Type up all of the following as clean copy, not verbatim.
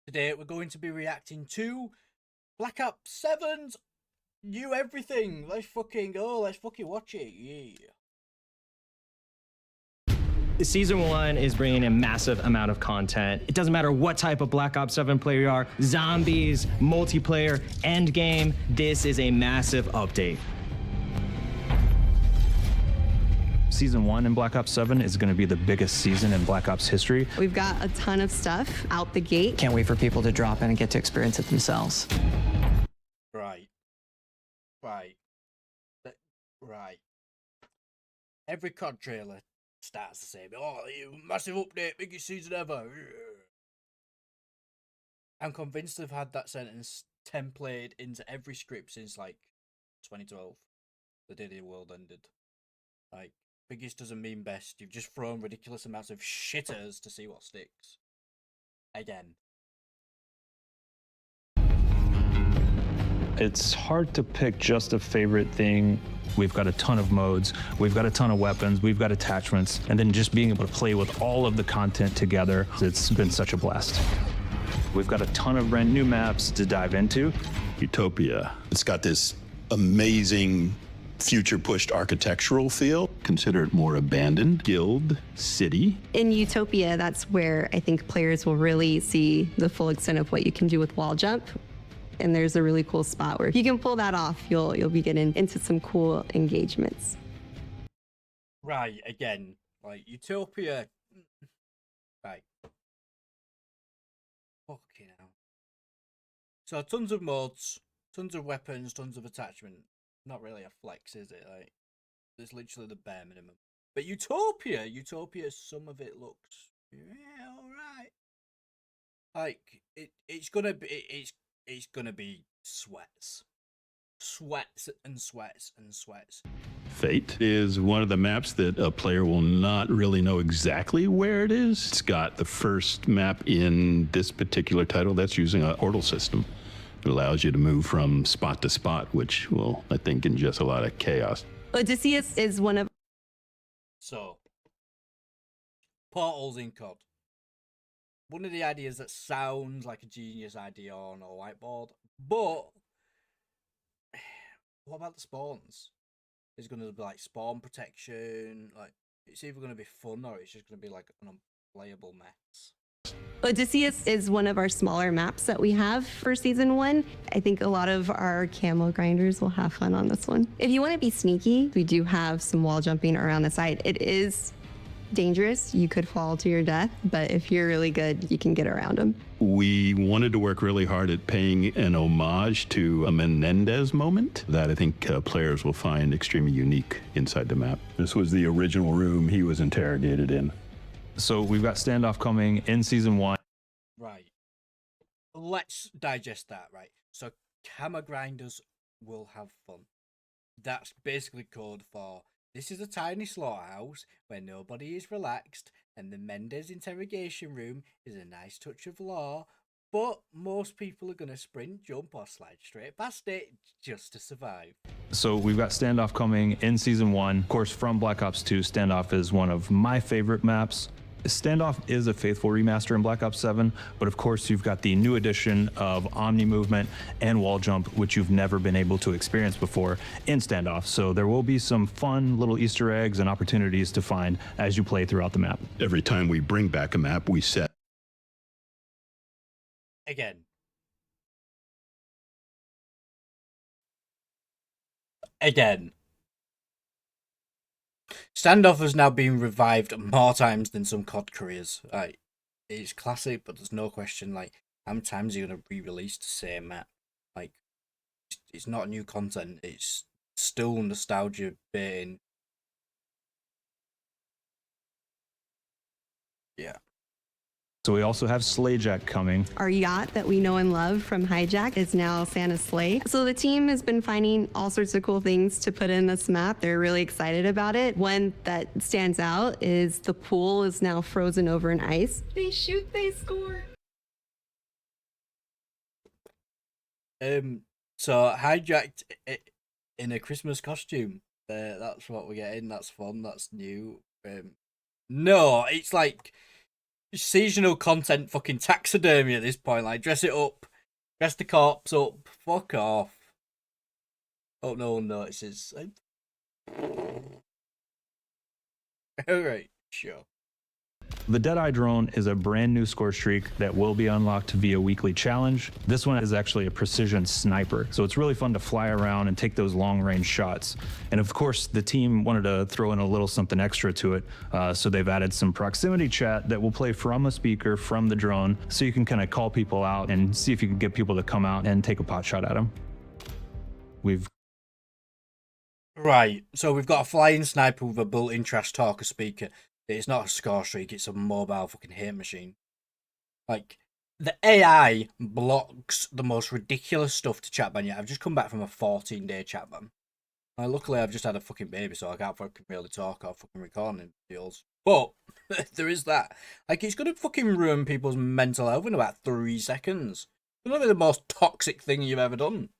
Today we're going to be reacting to Black Ops 7's new everything. Let's fucking go. Let's fucking watch it. Yeah. Season 1 is bringing a massive amount of content. It doesn't matter what type of Black Ops 7 player you are, zombies, multiplayer, endgame, this is a massive update. Season 1 in Black Ops 7 is going to be the biggest season in Black Ops history. We've got a ton of stuff out the gate. Can't wait for people to drop in and get to experience it themselves. Right. Right. Every COD trailer starts the same. Oh, massive update, biggest season ever. I'm convinced they've had that sentence templated into every script since like 2012. The day the world ended. Like, biggest doesn't mean best. You've just thrown ridiculous amounts of shitters to see what sticks. Again. It's hard to pick just a favorite thing. We've got a ton of modes, we've got a ton of weapons, we've got attachments, and then just being able to play with all of the content together, it's been such a blast. We've got a ton of brand new maps to dive into. Utopia. It's got this amazing future-pushed architectural feel. Consider it more abandoned. Guild City. In Utopia, that's where I think players will really see the full extent of what you can do with wall jump. And there's a really cool spot where if you can pull that off, you'll be getting into some cool engagements. Right, again, like Utopia. Right. Fucking hell. So tons of mods, tons of weapons, tons of attachment. Not really a flex, is it? Like, it's literally the bare minimum. But Utopia, some of it looks alright. Like it's gonna be sweats and sweats and sweats. Fate is one of the maps that a player will not really know exactly where it is. It's got the first map in this particular title that's using a portal system. It allows you to move from spot to spot, which will, I think, inject a lot of chaos. Odysseus is one of... So, portals in COD. One of the ideas that sounds like a genius idea on a whiteboard, but what about the spawns? Is it going to be like spawn protection? Like, it's either going to be fun or it's just going to be like an unplayable mess. Odysseus is one of our smaller maps that we have for season 1. I think a lot of our camo grinders will have fun on this one. If you want to be sneaky, we do have some wall jumping around the side. It is dangerous. You could fall to your death, but if you're really good, you can get around them. We wanted to work really hard at paying an homage to a Menendez moment that I think players will find extremely unique inside the map. This was the original room he was interrogated in. So we've got Standoff coming in Season 1. Right. Let's digest that, right? So, camera grinders will have fun. That's basically code for this is a tiny slaughterhouse where nobody is relaxed, and the Mendez interrogation room is a nice touch of law, but most people are going to sprint, jump, or slide straight past it just to survive. So we've got Standoff coming in Season 1. Of course, from Black Ops 2, Standoff is one of my favorite maps. Standoff is a faithful remaster in Black Ops 7, but of course you've got the new addition of Omni Movement and Wall Jump, which you've never been able to experience before in Standoff. So there will be some fun little Easter eggs and opportunities to find as you play throughout the map. Every time we bring back a map, we set Again, Standoff has now been revived more times than some COD careers. It's classic, but there's no question, like, how many times are you going to re-release the same map? Like, it's not new content, it's still nostalgia baiting. Yeah. So we also have Slayjack coming. Our yacht that we know and love from Hijack is now Santa's sleigh. So the team has been finding all sorts of cool things to put in this map. They're really excited about it. One that stands out is the pool is now frozen over in ice. They shoot, they score. So hijacked in a Christmas costume. That's what we're getting. That's fun. That's new. No, it's like seasonal content fucking taxidermy at this point. Like, dress it up, dress the corpse up. Fuck off. Hope no one notices. Alright, sure. The Deadeye drone is a brand new score streak that will be unlocked via weekly challenge. This one is actually a precision sniper, so it's really fun to fly around and take those long range shots. And of course, the team wanted to throw in a little something extra to it, so they've added some proximity chat that will play from a speaker from the drone, so you can kind of call people out and see if you can get people to come out and take a pot shot at them. Right, so we've got a flying sniper with a built-in trash talker speaker. It's not a score streak, it's a mobile fucking hate machine. Like, the AI blocks the most ridiculous stuff to chat ban yet. I've just come back from a 14-day chat ban. Luckily, I've just had a fucking baby, so I can't fucking really talk or fucking recording deals. But, there is that. Like, it's gonna fucking ruin people's mental health in about 3 seconds. It's gonna be the most toxic thing you've ever done.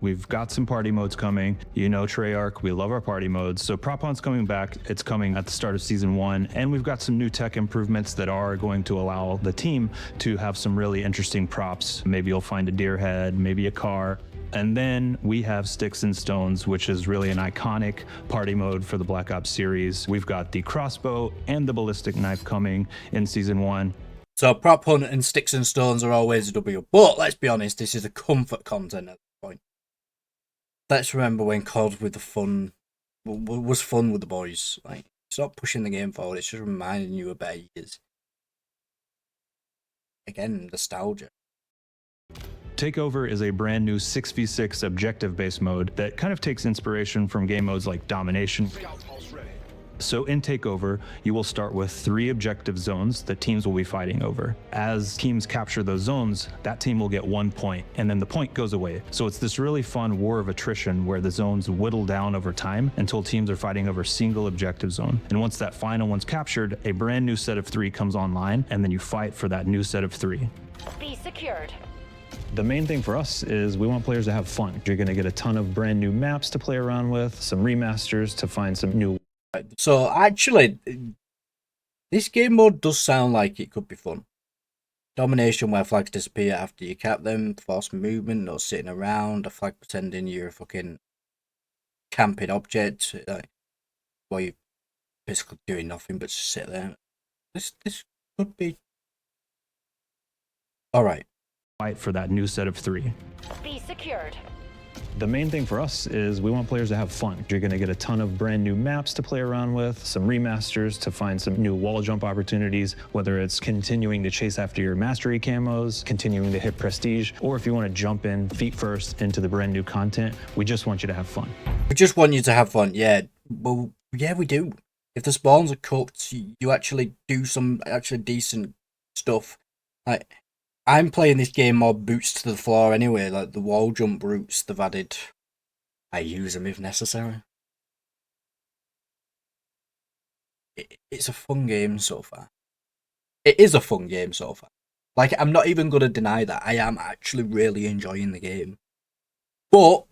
We've got some party modes coming. You know Treyarch, we love our party modes. So Prop Hunt's coming back. It's coming at the start of Season 1. And we've got some new tech improvements that are going to allow the team to have some really interesting props. Maybe you'll find a deer head, maybe a car. And then we have Sticks and Stones, which is really an iconic party mode for the Black Ops series. We've got the crossbow and the ballistic knife coming in Season 1. So Prop Hunt and Sticks and Stones are always a W. But, let's be honest, this is a comfort content at this point. Let's remember when COD with the fun was fun with the boys. Like, it's not pushing the game forward, it's just reminding you of better years. Again, nostalgia. Takeover is a brand new 6v6 objective-based mode that kind of takes inspiration from game modes like Domination. So in Takeover, you will start with 3 objective zones that teams will be fighting over. As teams capture those zones, that team will get 1 point, and then the point goes away. So it's this really fun war of attrition where the zones whittle down over time until teams are fighting over a single objective zone. And once that final one's captured, a brand new set of 3 comes online, and then you fight for that new set of 3. Be secured. The main thing for us is we want players to have fun. You're going to get a ton of brand new maps to play around with, some remasters to find some new. So actually, this game mode does sound like it could be fun. Domination, where flags disappear after you cap them, forced movement, not sitting around, a flag pretending you're a fucking camping object, where you're basically doing nothing but just sit there. This could be alright. Fight for that new set of 3. Be secured. The main thing for us is we want players to have fun. You're going to get a ton of brand new maps to play around with, some remasters to find some new wall jump opportunities, whether it's continuing to chase after your mastery camos, continuing to hit prestige, or if you want to jump in feet first into the brand new content, we just want you to have fun. We just want you to have fun, yeah. Well, yeah, we do. If the spawns are cooked, you actually do some actually decent stuff. Like, I'm playing this game more boots to the floor anyway, like the wall jump routes they've added. I use them if necessary. It's a fun game so far. It is a fun game so far. Like, I'm not even going to deny that. I am actually really enjoying the game. But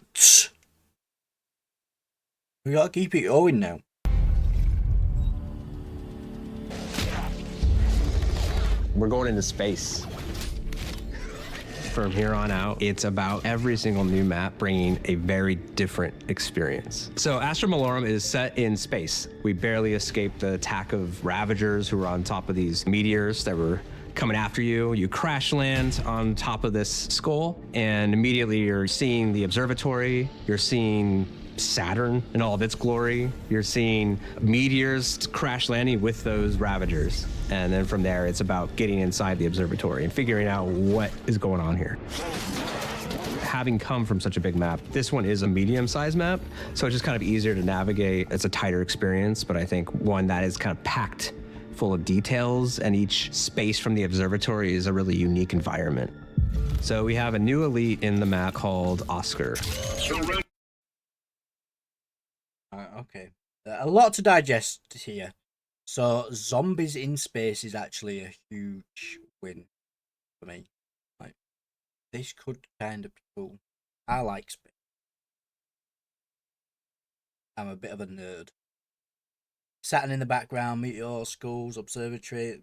we gotta keep it going now. We're going into space. From here on out, it's about every single new map bringing a very different experience. So Astra Malorum is set in space. We barely escaped the attack of Ravagers who were on top of these meteors that were coming after you. You crash land on top of this skull, and immediately you're seeing the observatory, you're seeing Saturn in all of its glory. You're seeing meteors crash landing with those Ravagers. And then from there, it's about getting inside the observatory and figuring out what is going on here. Having come from such a big map, this one is a medium-sized map, so it's just kind of easier to navigate. It's a tighter experience, but I think one that is kind of packed full of details, and each space from the observatory is a really unique environment. So we have a new elite in the map called Oscar. Okay. A lot to digest here. So, zombies in space is actually a huge win for me. Like, this could kind of be cool. I like space. I'm a bit of a nerd. Saturn in the background, meteor, skulls, observatory.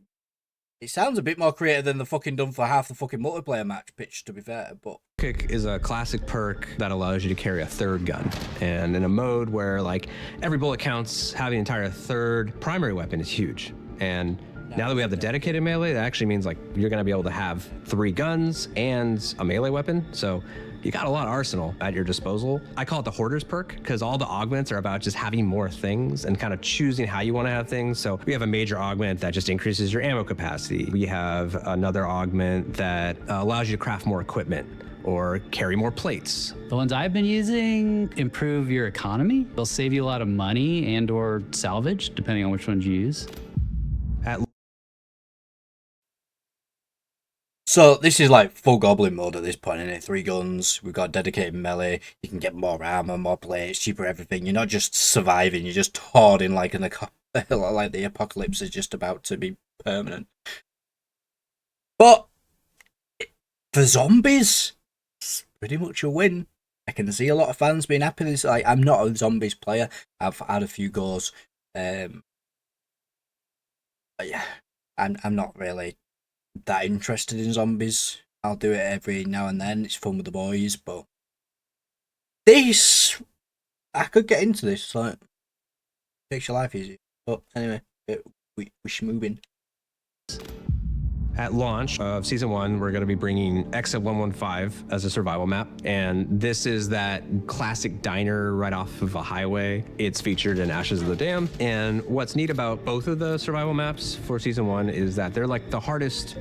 It sounds a bit more creative than the fucking done for half the fucking multiplayer match pitch, to be fair, but... Kick is a classic perk that allows you to carry a third gun. And in a mode where, like, every bullet counts, having an entire third primary weapon is huge. And now that we have the dedicated melee, that actually means, like, you're going to be able to have 3 guns and a melee weapon. So you got a lot of arsenal at your disposal. I call it the Hoarder's perk because all the augments are about just having more things and kind of choosing how you want to have things. So we have a major augment that just increases your ammo capacity. We have another augment that allows you to craft more equipment or carry more plates. The ones I've been using improve your economy. They'll save you a lot of money and or salvage, depending on which ones you use. So this is like full goblin mode at this point, isn't it? 3 guns, we've got dedicated melee, you can get more armor, more plates, cheaper everything. You're not just surviving, you're just hoarding like like the apocalypse is just about to be permanent. But for zombies, it's pretty much a win. I can see a lot of fans being happy. This, like, I'm not a zombies player. I've had a few goes. But yeah, I'm not really that interested in zombies. I'll do it every now and then. It's fun with the boys, but this, I could get into this. Like, makes your life easy. But anyway, we should move in. At launch of Season 1, we're going to be bringing Exit 115 as a survival map. And this is that classic diner right off of a highway. It's featured in Ashes of the Dam. And what's neat about both of the survival maps for Season 1 is that they're like the hardest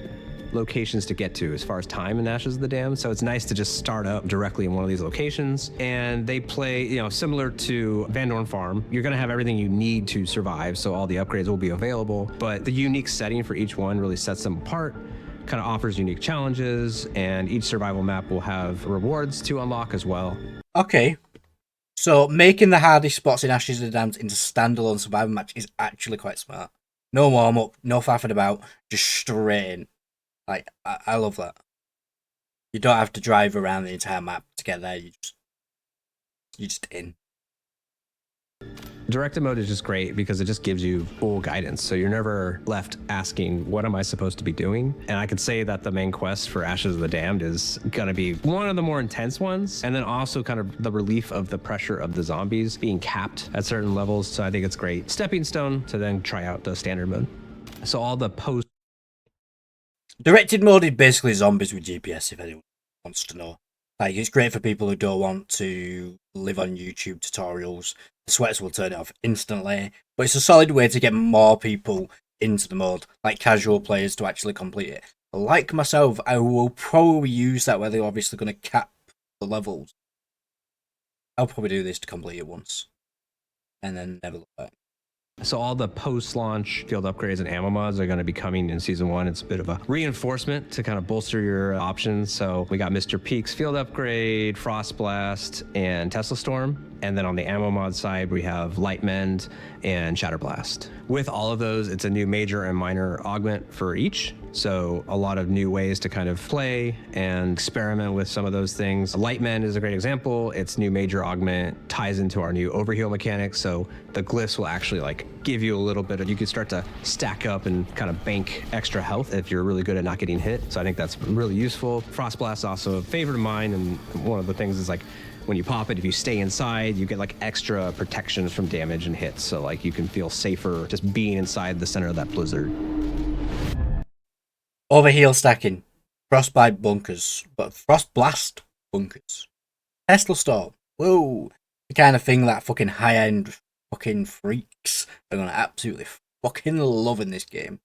locations to get to as far as time in Ashes of the Dam. So it's nice to just start up directly in one of these locations. And they play, you know, similar to Van Dorn Farm. You're going to have everything you need to survive, so all the upgrades will be available. But the unique setting for each one really sets them apart, kind of offers unique challenges, and each survival map will have rewards to unlock as well. Okay. So making the hardest spots in Ashes of the Dam into standalone survival match is actually quite smart. No warm up, no faffing about, just straight in. Like, I love that. You don't have to drive around the entire map to get there. You're just in. Directed mode is just great because it just gives you full guidance. So you're never left asking, what am I supposed to be doing? And I could say that the main quest for Ashes of the Damned is going to be one of the more intense ones. And then also kind of the relief of the pressure of the zombies being capped at certain levels. So I think it's great stepping stone to then try out the standard mode. So all the post Directed mode is basically zombies with GPS, if anyone wants to know. Like, it's great for people who don't want to live on YouTube tutorials. The sweats will turn it off instantly, but it's a solid way to get more people into the mode, like casual players, to actually complete it. Like myself, I will probably use that where they're obviously going to cap the levels. I'll probably do this to complete it once, and then never look back. So all the post-launch field upgrades and ammo mods are going to be coming in Season 1. It's a bit of a reinforcement to kind of bolster your options. So we got Mr. Peak's field upgrade, Frost Blast, and Tesla Storm. And then on the ammo mod side, we have Light Mend and Shatterblast. With all of those, it's a new major and minor augment for each. So a lot of new ways to kind of play and experiment with some of those things. Light Mend is a great example. Its new major augment ties into our new overheal mechanics. So the glyphs will actually like give you a little bit of, you can start to stack up and kind of bank extra health if you're really good at not getting hit. So I think that's really useful. Frost Blast is also a favorite of mine. And one of the things is like, when you pop it, if you stay inside, you get like extra protections from damage and hits. So like you can feel safer just being inside the center of that blizzard. Overheal stacking, frostbite bunkers, but frost blast bunkers, Tesla Storm. Whoa, the kind of thing that fucking high-end fucking freaks are gonna absolutely fucking love in this game.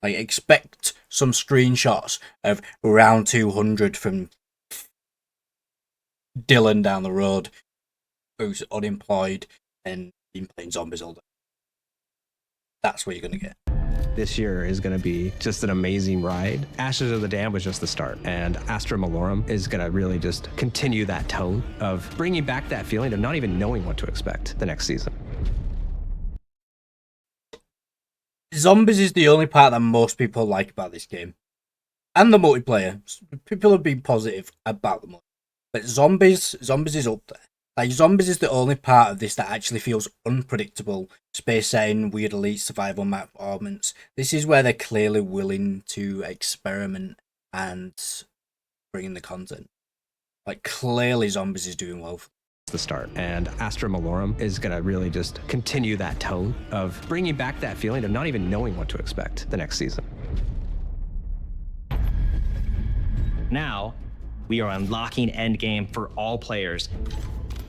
Like, expect some screenshots of round 200 from Dylan down the road, who's unemployed and been playing zombies all day. That's what you're gonna get. This year is going to be just an amazing ride. Ashes of the Dam was just the start, and Astra Malorum is going to really just continue that tone of bringing back that feeling of not even knowing what to expect the next season. Zombies is the only part that most people like about this game. And the multiplayer. People have been positive about the multiplayer. But zombies is up there. Like, zombies is the only part of this that actually feels unpredictable. Space setting, weird elite survival map elements. This is where they're clearly willing to experiment and bring in the content. Like, clearly zombies is doing well. The start, and Astra Malorum is going to really just continue that tone of bringing back that feeling of not even knowing what to expect the next season. Now, we are unlocking Endgame for all players.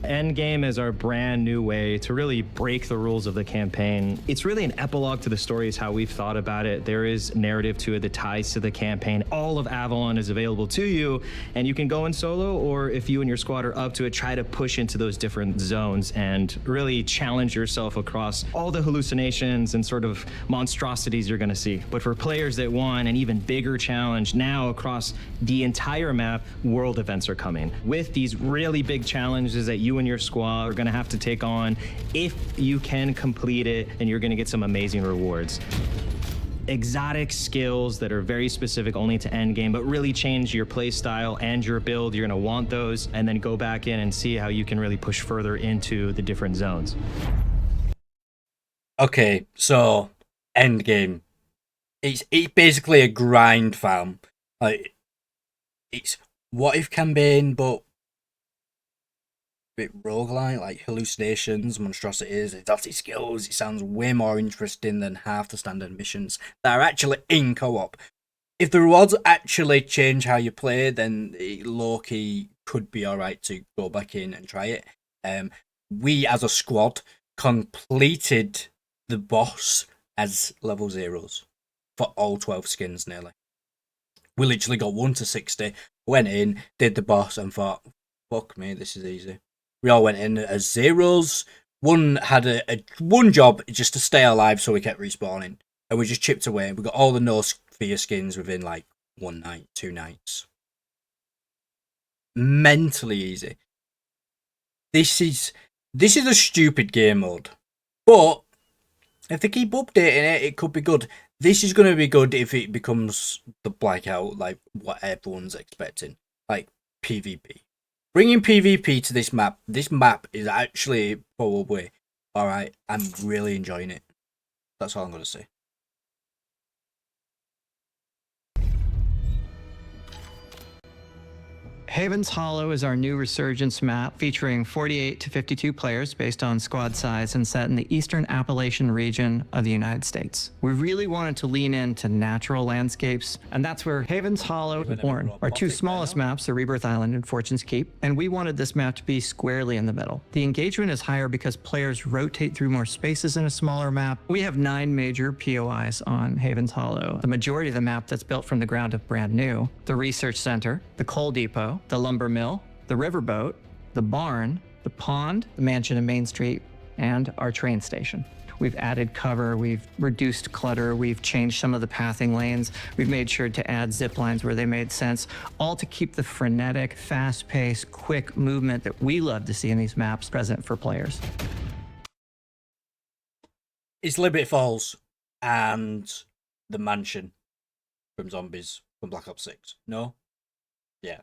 Endgame is our brand new way to really break the rules of the campaign. It's really an epilogue to the story is how we've thought about it. There is narrative to it that ties to the campaign. All of Avalon is available to you, and you can go in solo, or if you and your squad are up to it, try to push into those different zones and really challenge yourself across all the hallucinations and sort of monstrosities you're gonna see. But for players that want an even bigger challenge, now across the entire map, world events are coming. With these really big challenges that you and your squad are gonna have to take on. If you can complete it, and you're gonna get some amazing rewards. Exotic skills that are very specific only to endgame, but really change your play style and your build. You're gonna want those, and then go back in and see how you can really push further into the different zones. Okay, so endgame. It's basically a grind farm. Like, it's what if campaign, but bit roguelike, like hallucinations, monstrosities, exotic skills. It sounds way more interesting than half the standard missions that are actually in co-op. If the rewards actually change how you play, then low-key could be alright to go back in and try it. We as a squad completed the boss as level 0s for all 12 skins nearly. We literally got 1 to 60, went in, did the boss, and thought, fuck me, this is easy. We all went in as 0s. One had one job just to stay alive, so we kept respawning. And we just chipped away. We got all the no fear skins within like 1 night, 2 nights. Mentally easy. This is a stupid game mode. But if they keep updating it, it could be good. This is going to be good if it becomes the blackout, like what everyone's expecting. Like PvP. Bringing PvP to this map is actually probably alright. I'm really enjoying it. That's all I'm going to say. Haven's Hollow is our new Resurgence map featuring 48 to 52 players based on squad size and set in the eastern Appalachian region of the United States. We really wanted to lean into natural landscapes, and that's where Haven's Hollow was born. Our two smallest maps are Rebirth Island and Fortune's Keep, and we wanted this map to be squarely in the middle. The engagement is higher because players rotate through more spaces in a smaller map. We have 9 major POIs on Haven's Hollow. The majority of the map that's built from the ground up brand new. The Research Center, the Coal Depot, the lumber mill, the riverboat, the barn, the pond, the mansion and Main Street, and our train station. We've added cover, we've reduced clutter, we've changed some of the pathing lanes, we've made sure to add zip lines where they made sense, all to keep the frenetic, fast-paced, quick movement that we love to see in these maps present for players. It's Liberty Falls and the mansion from Zombies from Black Ops 6. No? Yeah.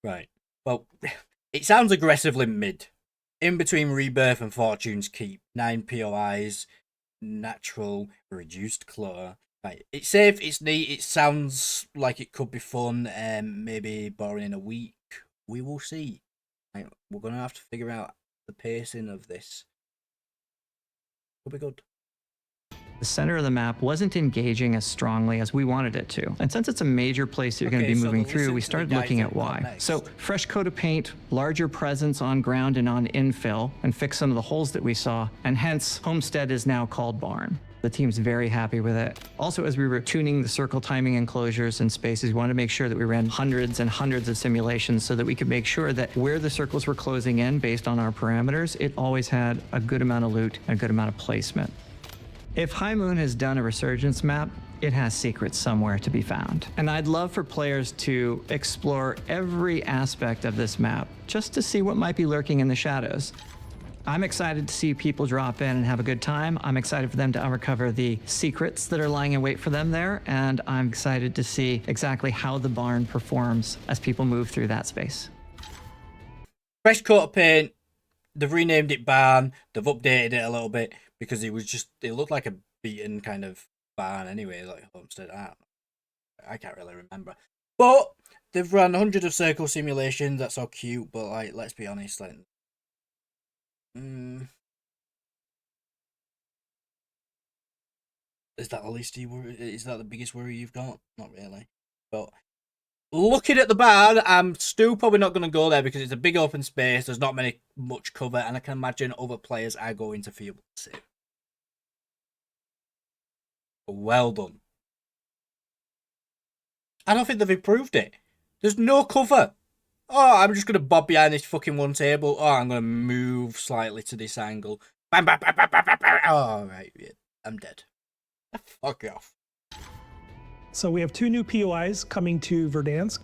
Right. Well, it sounds aggressively mid. In between Rebirth and Fortune's Keep. 9 POIs, natural, reduced clutter. Right. It's safe, it's neat, it sounds like it could be fun, maybe boring in a week. We will see. Right. We're going to have to figure out the pacing of this. It'll be good. The center of the map wasn't engaging as strongly as we wanted it to. And since it's a major place that you're going to be moving through, we started looking at why. So fresh coat of paint, larger presence on ground and on infill, and fix some of the holes that we saw. And hence, Homestead is now called Barn. The team's very happy with it. Also, as we were tuning the circle timing enclosures and spaces, we wanted to make sure that we ran hundreds and hundreds of simulations so that we could make sure that where the circles were closing in based on our parameters, it always had a good amount of loot and a good amount of placement. If High Moon has done a Resurgence map, it has secrets somewhere to be found. And I'd love for players to explore every aspect of this map just to see what might be lurking in the shadows. I'm excited to see people drop in and have a good time. I'm excited for them to uncover the secrets that are lying in wait for them there. And I'm excited to see exactly how the barn performs as people move through that space. Fresh coat of paint, they've renamed it Barn. They've updated it a little bit because it looked like a beaten kind of barn anyway, like Homestead. I can't really remember. But they've run hundreds of circle simulations. That's all cute, but like, let's be honest, like, is that the least you worry? Is that the biggest worry you've got? Not really. But looking at the barn, I'm still probably not going to go there because it's a big open space. There's not much cover, and I can imagine other players are going to feel safe. Well done. I don't think they've improved it. There's no cover. Oh, I'm just going to bob behind this fucking one table. Oh, I'm going to move slightly to this angle. Bam, bam, bam, bam, bam, bam, bam. Oh, right. Yeah, I'm dead. Fuck off. So we have 2 new POIs coming to Verdansk.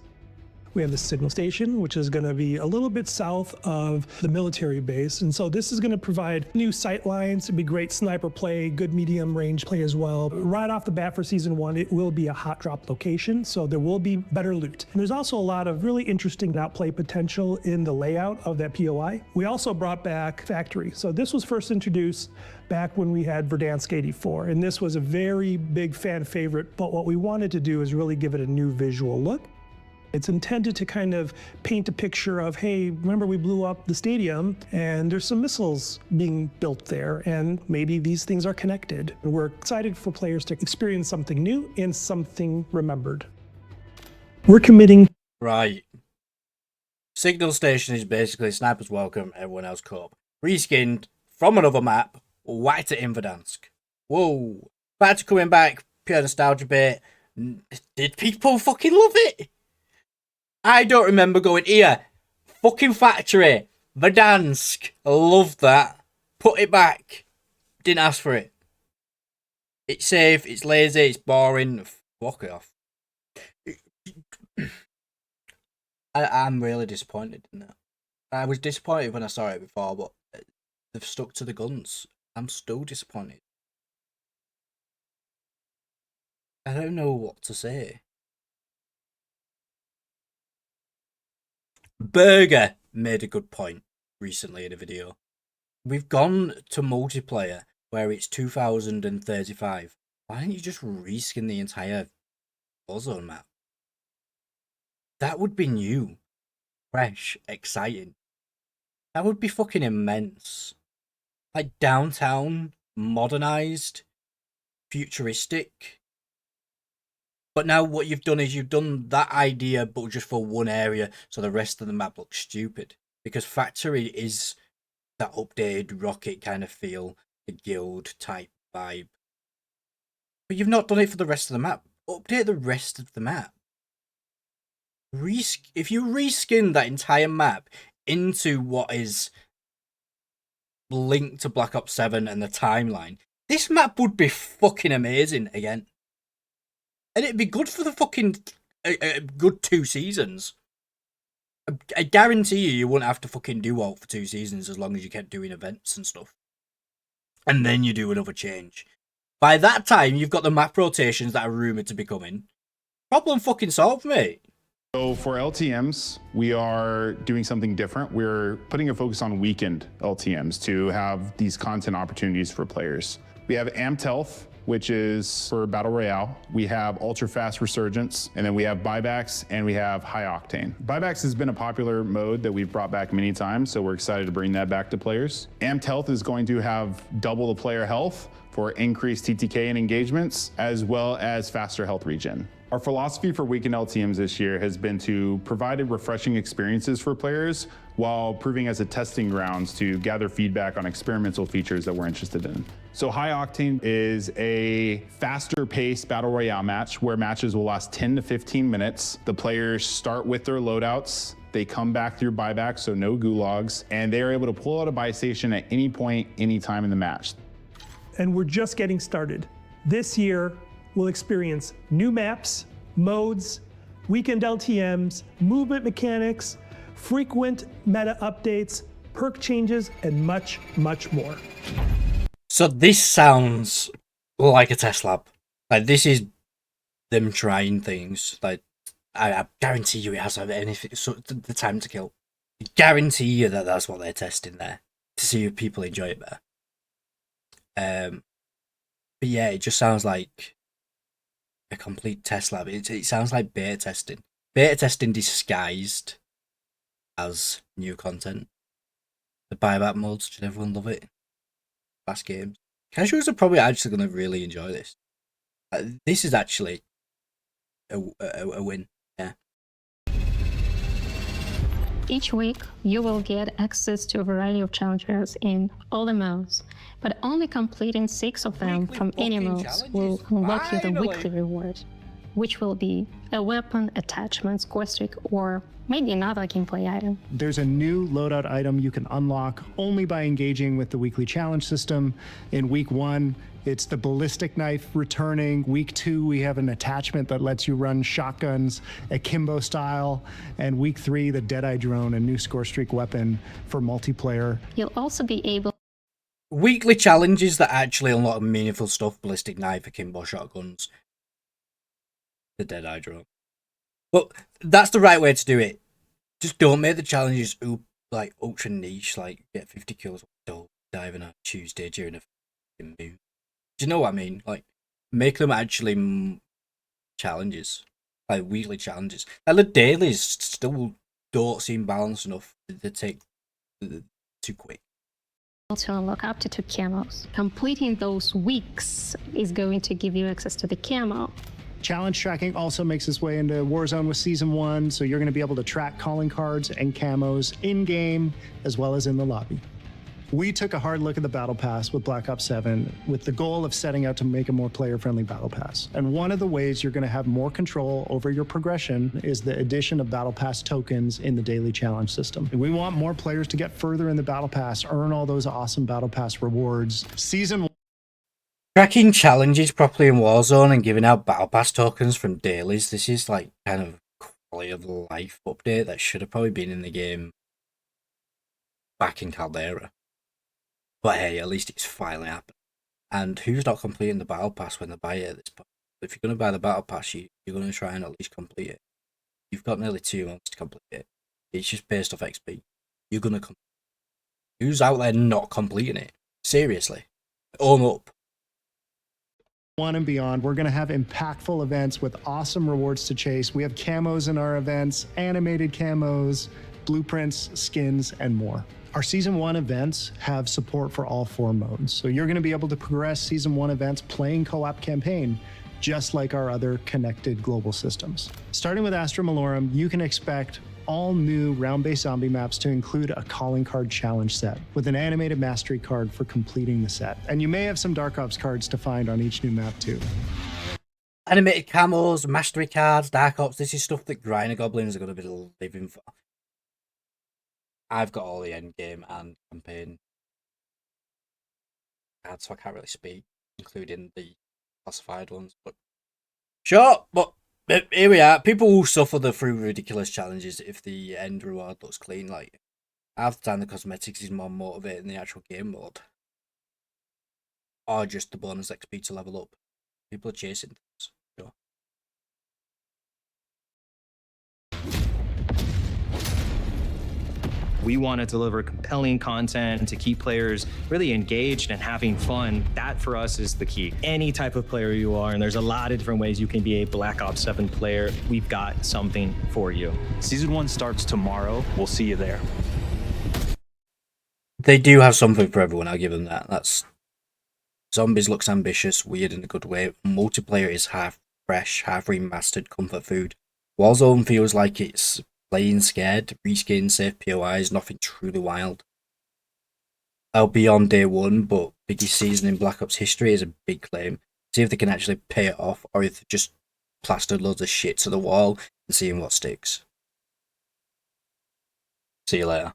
We have the signal station, which is going to be a little bit south of the military base. And so this is going to provide new sight lines. It'd be great sniper play, good medium range play as well. Right off the bat for season 1, it will be a hot drop location, so there will be better loot. And there's also a lot of really interesting outplay potential in the layout of that POI. We also brought back Factory. So this was first introduced back when we had Verdansk 84, and this was a very big fan favorite, but what we wanted to do is really give it a new visual look. It's intended to kind of paint a picture of, hey, remember we blew up the stadium and there's some missiles being built there and maybe these things are connected. And we're excited for players to experience something new and something remembered. We're committing. Right. Signal Station is basically Sniper's Welcome, everyone else cope. Reskinned from another map, whacked it in Verdansk. Whoa. Back to coming back, pure nostalgia bit. Did people fucking love it? I don't remember going, here, fucking Factory, Verdansk. I love that. Put it back. Didn't ask for it. It's safe, it's lazy, it's boring. Fuck it off. I'm really disappointed in that. I was disappointed when I saw it before, but they've stuck to the guns. I'm still disappointed. I don't know what to say. Burger made a good point recently in a video. We've gone to multiplayer where it's 2035. Why don't you just reskin the entire Warzone map? That would be new, fresh, exciting. That would be fucking immense. Like downtown, modernized, futuristic. But now what you've done is you've done that idea, but just for one area, so the rest of the map looks stupid. Because Factory is that updated rocket kind of feel, the guild type vibe. But you've not done it for the rest of the map. Update the rest of the map. If you reskin that entire map into what is linked to Black Ops 7 and the timeline, this map would be fucking amazing again. And it'd be good for the fucking good 2 seasons. I guarantee you wouldn't have to fucking do alt for 2 seasons as long as you kept doing events and stuff. And then you do another change. By that time, you've got the map rotations that are rumoured to be coming. Problem fucking solved, mate. So for LTMs, we are doing something different. We're putting a focus on weekend LTMs to have these content opportunities for players. We have Amped Health, which is for Battle Royale. We have Ultra Fast Resurgence, and then we have Buybacks, and we have High Octane. Buybacks has been a popular mode that we've brought back many times, so we're excited to bring that back to players. Amped Health is going to have double the player health for increased TTK and engagements, as well as faster health regen. Our philosophy for weekend LTMs this year has been to provide refreshing experiences for players while proving as a testing grounds to gather feedback on experimental features that we're interested in. So High Octane is a faster paced battle royale match where matches will last 10 to 15 minutes. The players start with their loadouts. They come back through buybacks, so no gulags, and they are able to pull out a buy station at any point, any time in the match. And we're just getting started. This year, we'll experience new maps, modes, weekend LTMs, movement mechanics, frequent meta updates, perk changes, and much, much more. So this sounds like a test lab. Like, this is them trying things. Like, I guarantee you it has anything. So the time to kill. I guarantee you that that's what they're testing there. to see if people enjoy it better. But yeah, it just sounds like a complete test lab. It sounds like beta testing. Beta testing disguised as new content. The buyback modes, should everyone love it? Fast games. Casuals are probably actually going to really enjoy this. This is actually a win. Yeah. Each week, you will get access to a variety of challenges in all the modes, but only completing 6 of them from any modes will unlock you the weekly reward, which will be a weapon, attachment, score streak, or maybe another gameplay item. There's a new loadout item you can unlock only by engaging with the weekly challenge system. In week 1, it's the ballistic knife returning. Week 2, we have an attachment that lets you run shotguns akimbo style. And week 3, the Deadeye drone, a new score streak weapon for multiplayer. You'll also be able weekly challenges that actually unlock meaningful stuff: ballistic knife, akimbo shotguns, the Deadeye drone. But that's the right way to do it. Just don't make the challenges like ultra niche, like get 50 kills with diving on Tuesday during a moon. Do you know what I mean? Like, make them actually challenges, like weekly challenges. And the dailies still don't seem balanced enough. They take too quick. to unlock up to 2 camos. Completing those weeks is going to give you access to the camo. Challenge tracking also makes its way into Warzone with Season 1, so you're going to be able to track calling cards and camos in-game as well as in the lobby. We took a hard look at the Battle Pass with Black Ops 7 with the goal of setting out to make a more player-friendly Battle Pass. And one of the ways you're going to have more control over your progression is the addition of Battle Pass tokens in the daily challenge system. We want more players to get further in the Battle Pass, earn all those awesome Battle Pass rewards. Season 1. Tracking challenges properly in Warzone and giving out Battle Pass tokens from dailies. This is like kind of quality of life update that should have probably been in the game back in Caldera. But hey, at least it's finally happened. And who's not completing the Battle Pass when they buy it at this point? If you're going to buy the Battle Pass, you're going to try and at least complete it. You've got nearly 2 months to complete it. It's just based off XP. You're going to complete it. Who's out there not completing it? Seriously. Own up. 1 and beyond, we're going to have impactful events with awesome rewards to chase. We have camos in our events, animated camos, blueprints, skins, and more. Our Season 1 events have support for all 4 modes, so you're going to be able to progress Season 1 events playing co-op campaign, just like our other connected global systems. Starting with Astra Malorum, you can expect all new round-based zombie maps to include a calling card challenge set with an animated mastery card for completing the set. And you may have some Dark Ops cards to find on each new map too. Animated camos, mastery cards, Dark Ops, this is stuff that Grinder Goblins are going to be living for. I've got all the endgame and campaign cards, so I can't really speak, including the classified ones. But sure, but here we are. People will suffer through ridiculous challenges if the end reward looks clean. Like, half the time the cosmetics is more motivating than the actual game mode. Or just the bonus XP to level up. People are chasing things. Sure. We want to deliver compelling content to keep players really engaged and having fun. That for us is the key. Any type of player you are, and there's a lot of different ways you can be a Black Ops 7 player, we've got something for you. Season 1 starts tomorrow. We'll see you there. They do have something for everyone, I'll give them that. That's Zombies looks ambitious, weird in a good way. Multiplayer is half fresh, half remastered comfort food. Warzone feels like it's playing scared, reskin, safe POIs, nothing truly wild. I'll be on day 1, but biggest season in Black Ops history is a big claim. See if they can actually pay it off, or if they just plastered loads of shit to the wall and seeing what sticks. See you later.